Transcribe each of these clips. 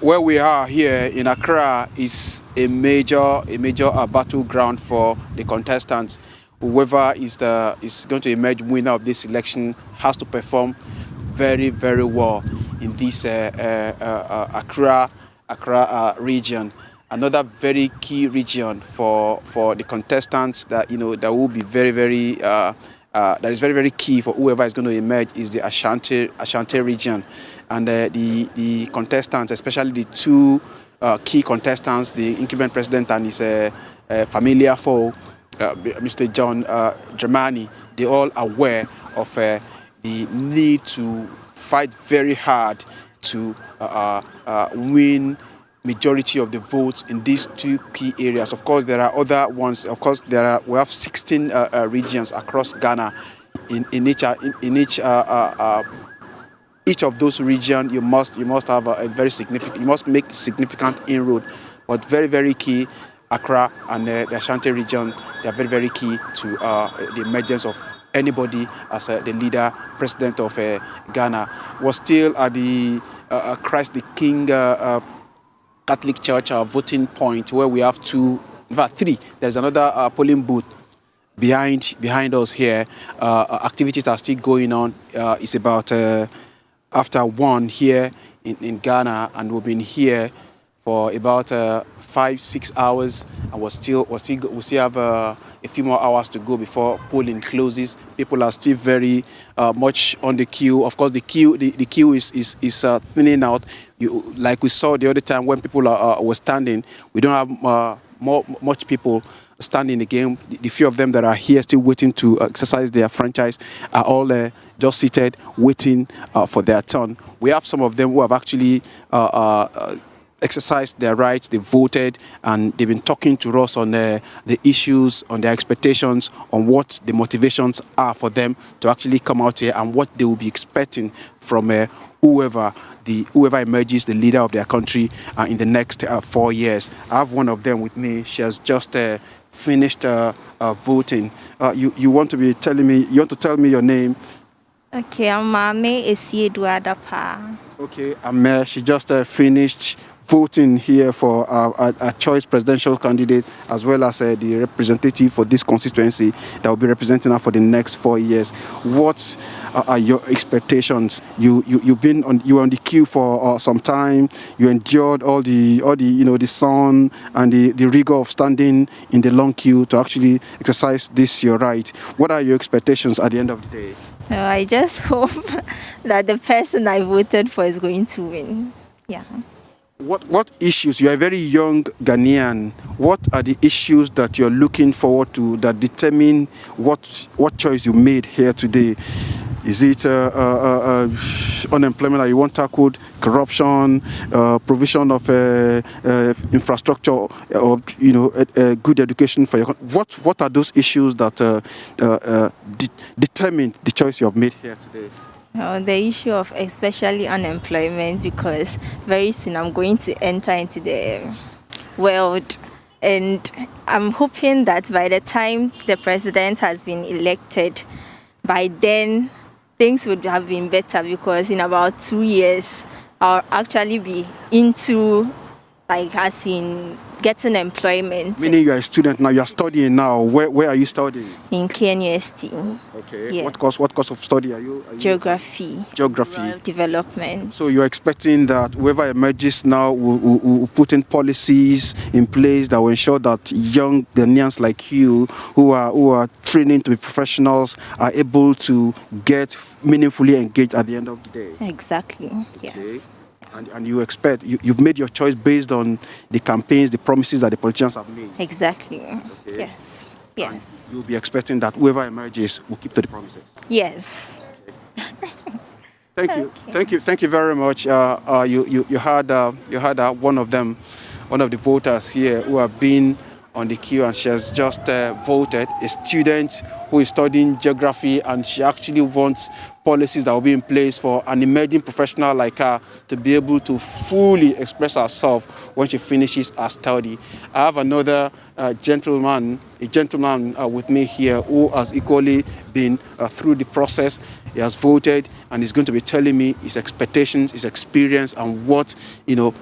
Where we are here in Accra is a major battleground for the contestants. Whoever is going to emerge winner of this election has to perform very well in this Accra region. Another very key region for the contestants that will be that is very key for whoever is going to emerge is the Ashanti region, and the contestants, especially the two key contestants, the incumbent president and his familiar foe, Mr. John Dramani, they all aware of the need to fight very hard to win majority of the votes in these two key areas. Of course, there are other ones. Of course, we have 16 regions across Ghana. In each of those regions, you must have a very significant. You must make significant inroad, but very key. Accra and the Ashanti region, they are very key to the emergence of anybody as the leader, president of Ghana. Was still at the Christ the King Catholic Church voting point, where we have three. There's another polling booth behind us here. Activities are still going on. It's about after 1 here in Ghana, and we've been here for about 5-6 hours, and we still have a few more hours to go before polling closes. People are still very much on the queue. Of course, the queue is thinning out. Like we saw the other time when people were standing, we don't have much people standing again. The few of them that are here still waiting to exercise their franchise are all just seated waiting for their turn. We have some of them who have actually exercised their rights, they voted, and they've been talking to us on the issues, on their expectations, on what the motivations are for them to actually come out here and what they will be expecting from whoever emerges the leader of their country in the next 4 years. I have one of them with me. She has just finished voting. You want to tell me your name? Okay, I'm Mame Esiedu Adapa. Okay, Ame, she just finished voting here for a choice presidential candidate, as well as the representative for this constituency that will be representing her for the next 4 years. What are your expectations? You've been you were on the queue for some time. You endured all the the sun and the rigor of standing in the long queue to actually exercise your right. What are your expectations at the end of the day? I just hope that the person I voted for is going to win. Yeah. What issues, you are a very young Ghanaian, what are the issues that you're looking forward to that determine what choice you made here today? Is it unemployment that you want tackled, corruption, provision of infrastructure, or good education for your country? What are those issues that determine the choice you have made here today? The issue of especially unemployment, because very soon I'm going to enter into the world, and I'm hoping that by the time the president has been elected, by then things would have been better, because in about 2 years I'll actually be into, like, as in getting employment. Meaning you are a student now, you are studying now. Where are you studying? In KNUST. Okay. Yes. What course of study are you? Geography. Geography. Rural development. So you're expecting that whoever emerges now will put in policies in place that will ensure that young Ghanaians like you, who are training to be professionals, are able to get meaningfully engaged at the end of the day. Exactly. Okay. Yes. And you expect, you've made your choice based on the campaigns, the promises that the politicians have made. Exactly. Okay. Yes. Yes. And you'll be expecting that whoever emerges will keep to the promises. Yes. Okay. Thank you very much. You had one of them, one of the voters here who have been on the queue, and she has just voted. A student who is studying geography, and she actually wants policies that will be in place for an emerging professional like her to be able to fully express herself when she finishes her study. I have another gentleman with me here who has equally been through the process. He has voted, and he's going to be telling me his expectations, his experience, and what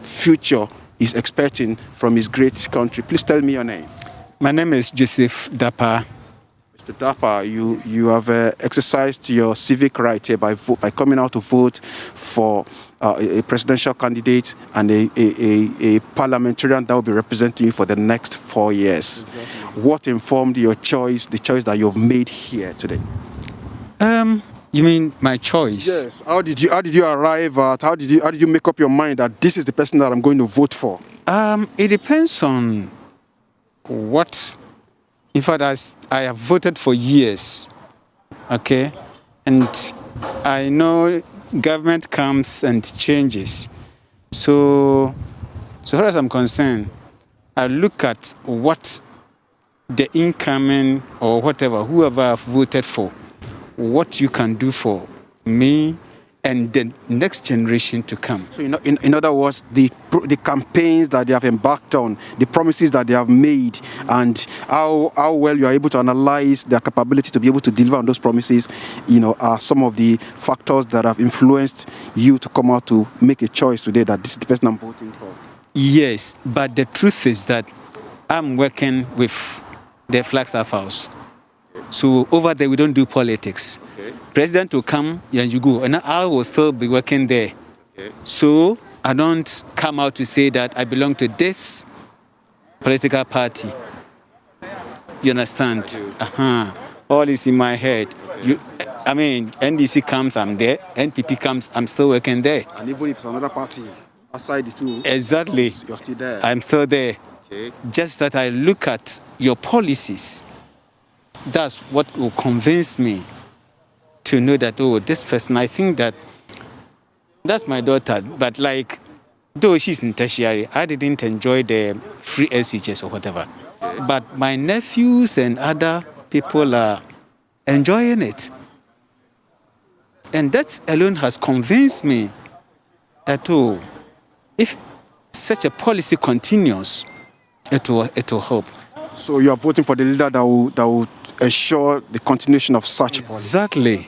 future he's expecting from his great country. Please tell me your name. My name is Joseph Dapa. Mr. Dapa, you have exercised your civic right here by coming out to vote for a presidential candidate and a parliamentarian that will be representing you for the next 4 years. Exactly. What informed your choice, the choice that you've made here today? You mean my choice? Yes. How did you arrive at? How did you make up your mind that this is the person that I'm going to vote for? It depends on what. In fact, I have voted for years. Okay, and I know government comes and changes. So far as I'm concerned, I look at what the incoming or whoever I've voted for, what you can do for me and the next generation to come. So in other words, the campaigns that they have embarked on, the promises that they have made, and how well you are able to analyze their capability to be able to deliver on those promises, are some of the factors that have influenced you to come out to make a choice today that this is the person I'm voting for. Yes, but the truth is that I'm working with the Flagstaff House. So over there, we don't do politics. Okay. President will come and you go, and I will still be working there. Okay. So I don't come out to say that I belong to this political party. You understand? All is in my head. Okay. NDC comes, I'm there. NPP comes, I'm still working there. And even if it's another party outside the two, exactly, you're still there. I'm still there. Okay. Just that I look at your policies. That's what will convince me to know that, this person, I think that's my daughter. But though she's in tertiary, I didn't enjoy the free SHS or whatever. But my nephews and other people are enjoying it. And that alone has convinced me that, if such a policy continues, it will help. So you are voting for the leader that will ensure the continuation of such policy.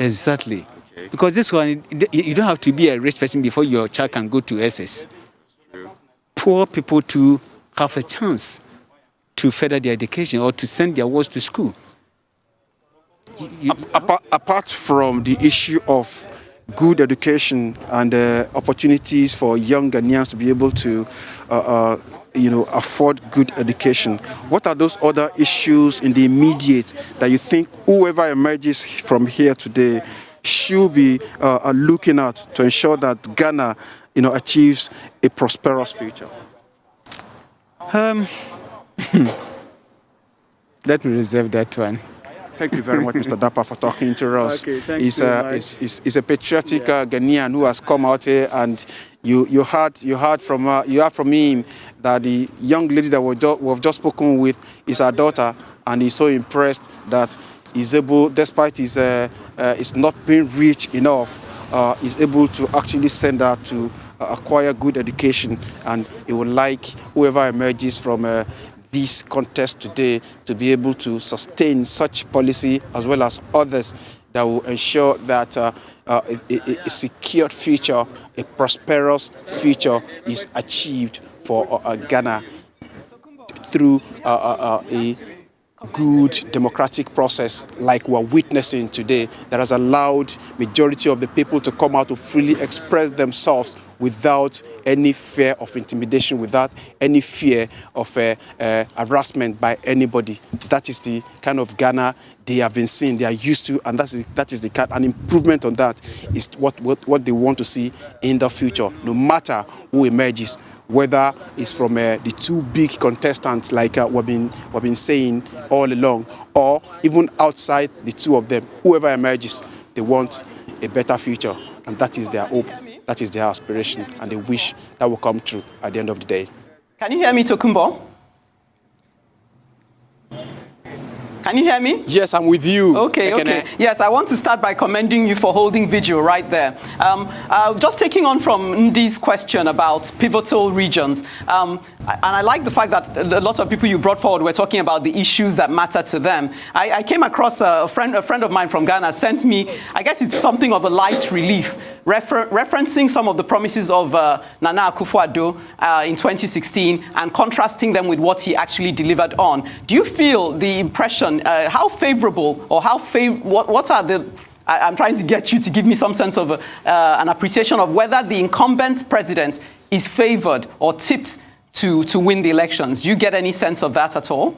Exactly. Okay. Because this one, you don't have to be a rich person before your child can go to SS. True. Poor people to have a chance to further their education or to send their wards to school. Apart from the issue of good education and opportunities for young Ghanaians to be able to afford good education, what are those other issues in the immediate that you think whoever emerges from here today should be looking at to ensure that Ghana achieves a prosperous future? Let me reserve that one. Thank you very much, Mr. Dapa, for talking to us. Okay, he's a patriotic Ghanaian who has come out here, and you heard from him that the young lady that we've just spoken with is her daughter, and he's so impressed that he's able, despite his not being rich enough, is able to actually send her to acquire good education, and he would like whoever emerges from this contest today to be able to sustain such policy as well as others that will ensure that a secured future, a prosperous future is achieved for Ghana through a good democratic process like we're witnessing today that has allowed majority of the people to come out to freely express themselves without any fear of intimidation, without any fear of harassment by anybody. That is the kind of Ghana they have been seeing, they are used to, and that is the kind. An improvement on that is what they want to see in the future, no matter who emerges, whether it's from the two big contestants like we've been saying all along, or even outside the two of them, whoever emerges, they want a better future, and that is their hope, that is their aspiration, and they wish that will come true at the end of the day. Can you hear me, Tokumbo? Can you hear me? Yes, I'm with you. Okay. Yes, I want to start by commending you for holding vigil right there. Just taking on from Ndi's question about pivotal regions, and I like the fact that a lot of people you brought forward were talking about the issues that matter to them. I came across a friend of mine from Ghana sent me, I guess it's something of a light relief, referencing some of the promises of Nana Akufo-Addo in 2016 and contrasting them with what he actually delivered on. Do you feel the impression, how favorable or what are the, I'm trying to get you to give me some sense of an appreciation of whether the incumbent president is favored or tipped to win the elections. Do you get any sense of that at all?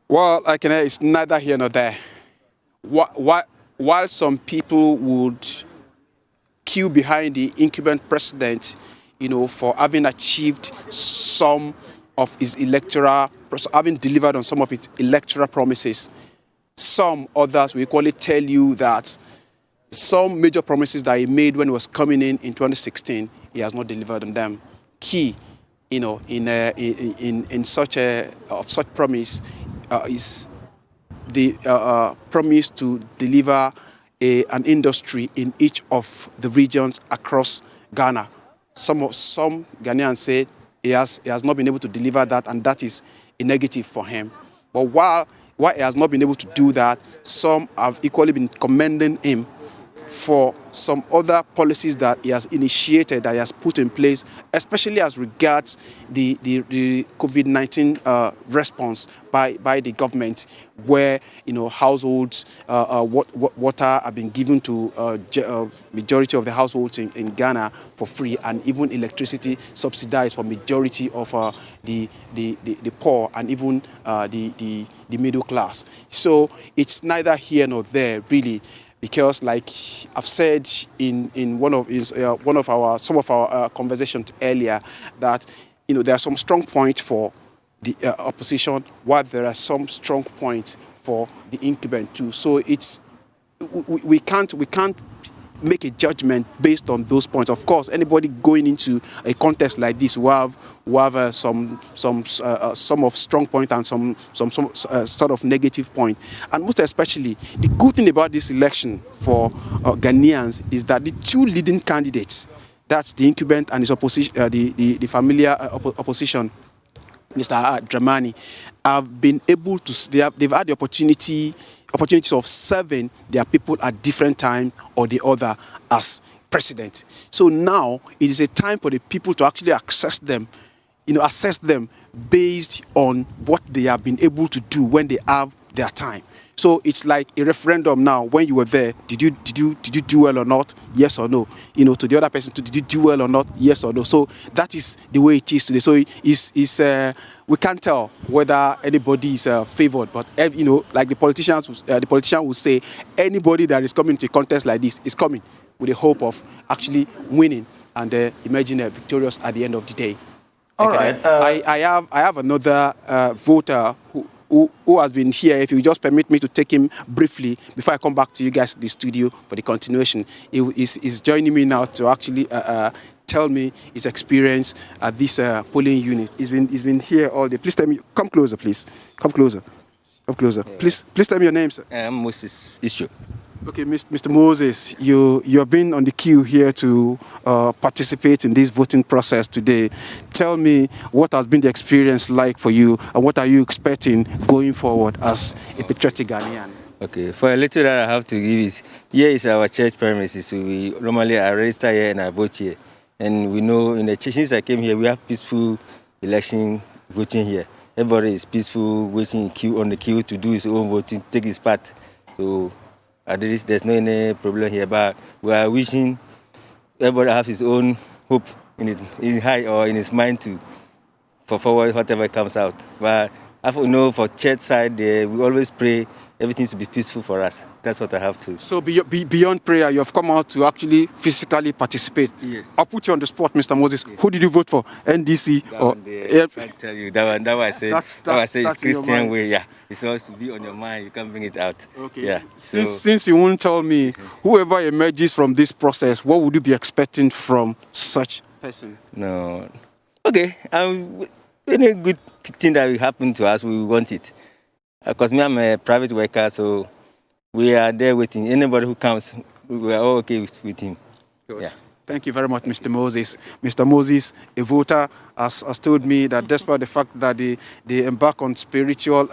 Well, it's neither here nor there. While some people would queue behind the incumbent president, for having achieved some of his having delivered on some of his electoral promises, some others will equally tell you that some major promises that he made when he was coming in 2016, he has not delivered on them. Key, in such promise is the promise to deliver an industry in each of the regions across Ghana. Some Ghanaians say he has not been able to deliver that, and that is a negative for him. But while he has not been able to do that, some have equally been commending him for some other policies that he has initiated, that he has put in place, especially as regards the COVID-19 response by the government, where households water have been given to majority of the households in Ghana for free, and even electricity subsidized for majority of the poor and even the middle class. So it's neither here nor there really. Because, like I've said in some of our conversations earlier, that there are some strong points for the opposition, while there are some strong points for the incumbent too. So we can't make a judgment based on those points. Of course, anybody going into a contest like this will have some of strong point and some sort of negative point. And most especially, the good thing about this election for Ghanaians is that the two leading candidates, that's the incumbent and his opposition, the familiar opposition, Mr. Dramani, have been able to. They've had the opportunities of serving their people at different times or the other as president. So now it is a time for the people to actually assess them based on what they have been able to do when they have their time. So it's like a referendum now. When you were there, did you do well or not? Yes or no? To the other person, did you do well or not? Yes or no? So that is the way it is today. So we can't tell whether anybody is favored, but like the politician will say, anybody that is coming to a contest like this is coming with the hope of actually winning and emerging victorious at the end of the day. All right. I have another voter who has been here. If you just permit me to take him briefly before I come back to you guys in the studio for the continuation. He's joining me now to actually tell me his experience at this polling unit. He's been here all day. Please tell me. Come closer, please. Come closer. Come closer. Please tell me your name, sir. I'm Moses Issue. Okay, Mr. Moses, you have been on the queue here to participate in this voting process today. Tell me what has been the experience like for you, and what are you expecting going forward as a patriotic Ghanaian? Okay, for a little that I have to give is, here is our church premises. So we normally I register here and I vote here. And we know in the church, since I came here, we have peaceful election voting here. Everybody is peaceful, waiting on the queue to do his own voting, to take his part. So at least there's no any problem here, but we are wishing everybody have his own hope in his heart or in his mind to forward whatever comes out. But I know for church side, we always pray everything to be peaceful for us. That's what I have to. So beyond prayer, you have come out to actually physically participate. Yes. I'll put you on the spot, Mr. Moses. Yes. Who did you vote for? NDC or? I can't tell you. That one I said. That's it's Christian way. Yeah, it's supposed to be on your mind. You can't bring it out. Okay. Yeah. Since you won't tell me, whoever emerges from this process, what would you be expecting from such person? No. Okay. any good thing that will happen to us, we want it. Because me, I'm a private worker, so we are there waiting. Anybody who comes, we are all okay with him. Good. Yeah. Thank you very much, Mr. Moses. Mr. Moses, a voter, has told me that despite the fact that they embark on spiritual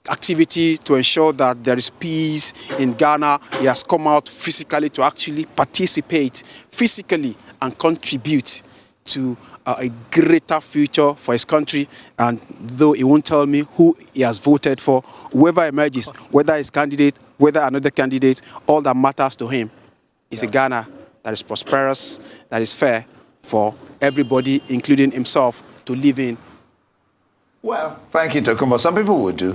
activity to ensure that there is peace in Ghana, he has come out physically to actually participate physically and contribute to a greater future for his country. And though he won't tell me who he has voted for, whoever emerges, whether his candidate, whether another candidate, all that matters to him is a Ghana that is prosperous, that is fair for everybody, including himself, to live in. Well, thank you, Tokumbo. Some people would do.